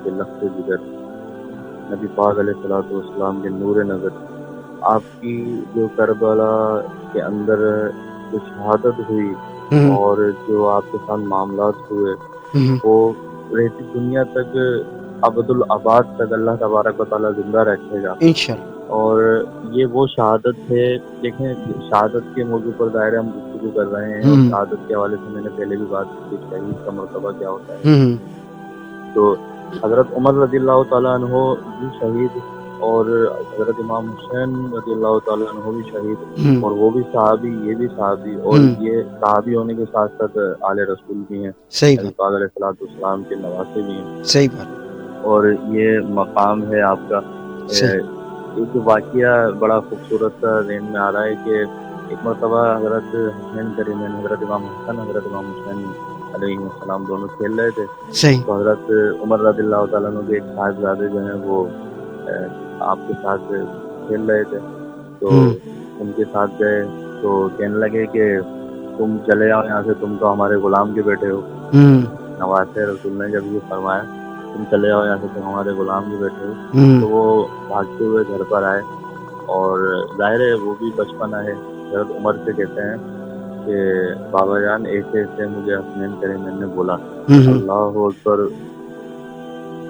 کے لخت جگر، نبی پاک علیہ الصلوۃ والسلام کے نور نظر، آپ کی جو کربلا کے اندر جو شہادت ہوئی ہوں اور جو آپ کے ساتھ معاملات ہوئے ہوں وہ رہتی دنیا تک ابد الآباد تک اللہ تبارک و تعالیٰ زندہ رکھے گا۔ انشاءاللہ اور یہ وہ شہادت ہے، دیکھیں شہادت کے موضوع پر ظاہر ہم گفتگو کر رہے ہیں، اور ہوں شہادت کے حوالے سے میں نے پہلے بھی بات کی کہ شہید کا مرتبہ کیا ہوتا ہے۔ ہوں تو حضرت عمر رضی اللہ تعالیٰ عنہ بھی شہید، اور حضرت امام حسین رضی اللہ تعالیٰ عنہ بھی شہید، ہوں اور وہ بھی صحابی، یہ بھی صحابی، اور ہوں یہ صحابی ہونے کے ساتھ ساتھ آل رسول بھی ہیں، صحیح نبی بات پاک علیہ الصلوۃ والسلام کے نواسے بھی ہیں۔ صحیح بات اور یہ مقام ہے آپ کا۔ صحیح ایک واقعہ بڑا خوبصورت سا ذہن میں آ رہا ہے کہ ایک مرتبہ حضرت حسین کریمین، حضرت امام حسن، حضرت امام حسین علیہ السلام دونوں کھیل رہے تھے، صحیح تو حضرت عمر رضی اللہ تعالیٰ عنہ کے ایک صاحبزادے جو ہیں وہ آپ کے ساتھ کھیل رہے تھے، تو ہوں ان کے ساتھ گئے تو کہنے لگے کہ تم چلے آؤ یہاں سے، تم تو ہمارے غلام کے بیٹے ہو۔ ہوں نواسے رسول نے جب یہ فرمایا تم چلے آؤ یہاں سے، تم ہمارے غلام کے بیٹے ہو، ہوں تو وہ بھاگتے ہوئے گھر پر آئے، اور ظاہر ہے وہ بھی بچپنا ہے، حضرت عمر سے کہتے ہیں کہ بابا جان ایسے ایسے مجھے حسنین کریمین نے بولا۔ ہوں اللہ اکبر،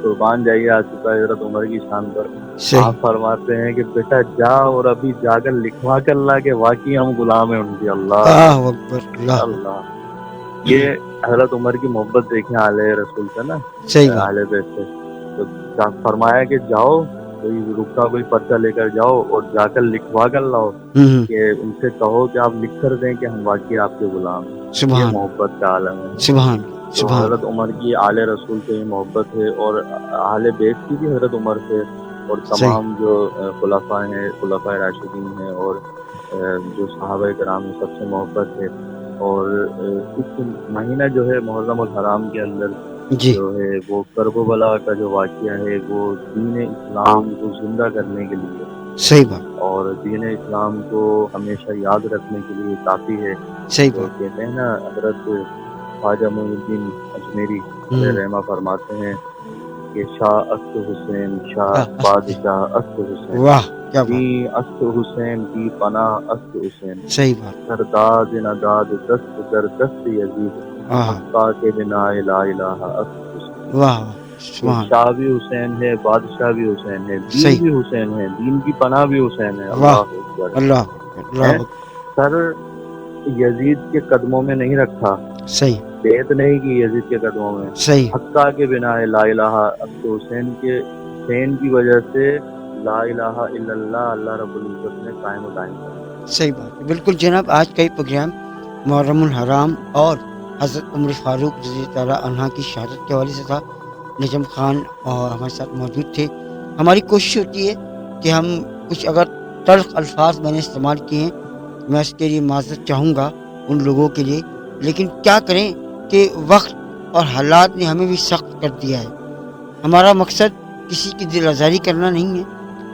قربان جائیے آ چکا ہے حضرت عمر کی شان پر۔ صحیح آپ فرماتے ہیں کہ بیٹا جا اور ابھی جا کر لکھوا کر لا کہ واقعی ہم غلام ہیں ان کی۔ اللہ اللہ اکبر اللہ اللہ، یہ حضرت عمر کی محبت دیکھیں اہل رسول سے نا، صحیح بات اہل بیت سے، تو فرمایا کہ جاؤ کوئی رکا کوئی پرچہ لے کر جاؤ اور جا کر لکھوا کر لاؤ ہوں کہ ان سے کہو کہ آپ لکھ کر دیں کہ ہم واقعی آپ کے غلام ہیں۔ یہ سبحان محبت کا عالم ہے۔ سبحان تو سبحان حضرت عمر کی آل رسول سے یہ محبت ہے، اور اہل بیت کی بھی حضرت عمر سے، اور صحیح تمام جو خلفاء ہیں، خلفاء راشدین ہیں، اور جو صحابہ کرام ہیں، سب سے محبت ہے۔ اور اس مہینہ جو ہے محرم الحرام کے اندر جی جو ہے وہ کربلا کا جو واقعہ ہے وہ دین اسلام کو زندہ کرنے کے لیے صحیح بات اور دین اسلام کو ہمیشہ یاد رکھنے کے لیے کافی ہے۔ صحیح تو بات کہتے ہیں نا حضرت خواجہ معین الدین اجمیری علیہ ہوں رحمہ فرماتے ہیں کہ شاہ است حسین، شاہ بادشاہ است حسین، واہ کیا بات دی است حسین، دی پناہ است حسین، صحیح بات سرداد نداد دست در دست یزید، واہ حقا کے بنا لا الہ است حسین۔ واہ کہ سبحان شاہ بھی حسین ہے، بادشاہ بھی حسین ہے، دین صحیح بھی حسین ہے، دین کی پناہ بھی حسین ہے۔ واہ اللہ اکبر اللہ اکبر ہے۔ اللہ اکبر سر یزید کے قدموں میں نہیں رکھا، صحیح بیعت نہیں کی یزید کے قدموں میں، صحیح حقا کے بنا لا الہ است حسین کے حسین کی وجہ سے لا الہ الا اللہ رب العزت نے قائم و دائم کر دیا۔ صحیح بات ہے بالکل جناب۔ آج کا یہ پروگرام محرم الحرام اور حضرت عمر فاروق رضی تعالیٰ عنہ کی شہادت کے حوالے سے تھا۔ نجم خان اور ہمارے ساتھ موجود تھے۔ ہماری کوشش ہوتی ہے کہ ہم کچھ اگر تلخ الفاظ میں نے استعمال کیے ہیں، میں اس کے لیے معذرت چاہوں گا ان لوگوں کے لیے، لیکن کیا کریں کہ وقت اور حالات نے ہمیں بھی سخت کر دیا ہے۔ ہمارا مقصد کسی کی دل آزاری کرنا نہیں ہے،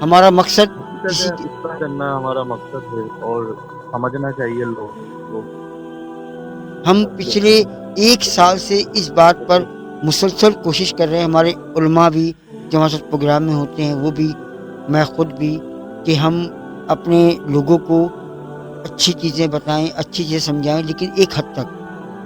ہمارا مقصد کسی کی اس طرح کرنا ہمارا مقصد ہے، اور سمجھنا چاہیے لوگ کو۔ ہم پچھلے 1 سال سے اس بات پر مسلسل کوشش کر رہے ہیں، ہمارے علماء بھی جو ہمارے ساتھ پروگرام میں ہوتے ہیں وہ بھی، میں خود بھی، کہ ہم اپنے لوگوں کو اچھی چیزیں بتائیں، اچھی چیزیں سمجھائیں، لیکن ایک حد تک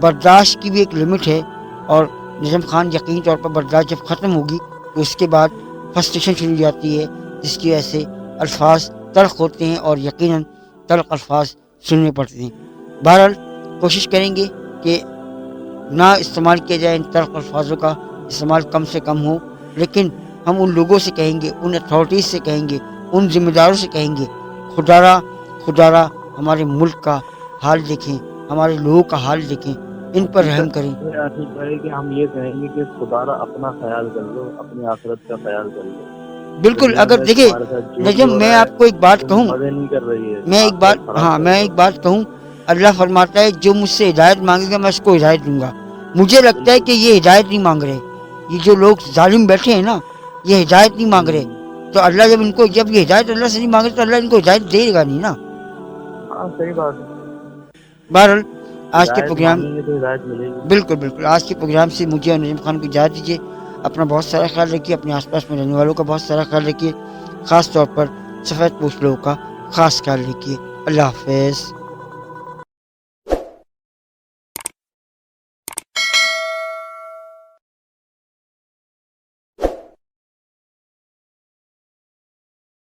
برداشت کی بھی ایک لمٹ ہے۔ اور نجم خان یقینی طور پر برداشت جب ختم ہوگی تو اس کے بعد فرسٹریشن شروع ہو جاتی ہے، جس کی وجہ سے الفاظ تلخ ہوتے ہیں اور یقیناً تلخ الفاظ سننے پڑتے ہیں۔ بہرحال کوشش کریں گے کہ نہ استعمال کیا جائے ان تلخ الفاظوں کا، استعمال کم سے کم ہو، لیکن ہم ان لوگوں سے کہیں گے، ان اتھارٹیز سے کہیں گے، ان ذمہ داروں سے کہیں گے، خدارا ہمارے ملک کا حال دیکھیں، ہمارے لوگوں کا حال دیکھیں، ان پر رحم کریں۔ کہ ہم یہ کہیں گے کہ خدارا اپنا خیال کر لو، اپنی آخرت کا خیال کر لو۔ بالکل، دنیا اگر میں دیکھیں تمہارے ساتھ جو بھی نجم، ہو میں رہا ہے آپ کو ایک بات تم کہوں، مزے نہیں کر رہی ہے، میں آخرت خراب کر لو۔ ایک بات کہوں، اللہ فرماتا ہے جو مجھ سے ہدایت مانگے گا میں اس کو ہدایت دوں گا۔ مجھے لگتا ہے کہ یہ ہدایت نہیں مانگ رہے، یہ جو لوگ ظالم بیٹھے ہیں نا، یہ ہدایت نہیں مانگ رہے، تو اللہ جب یہ ہدایت اللہ سے نہیں مانگ رہے تو اللہ ان کو ہدایت دے گا نہیں نا۔ ہاں صحیح بات ہے، بہرحال آج کے ہدایت پروگرام، مانگیں گے تو ہدایت ملے گی۔ بالکل آج کے پروگرام سے مجھے اور نجم خان کو اجازت دیجیے۔ اپنا بہت سارا خیال رکھیے، اپنے آس پاس میں رہنے والوں کا بہت سارا خیال رکھیے، خاص طور پر سفید پوش لوگوں کا خاص خیال رکھیے۔ اللہ حافظ۔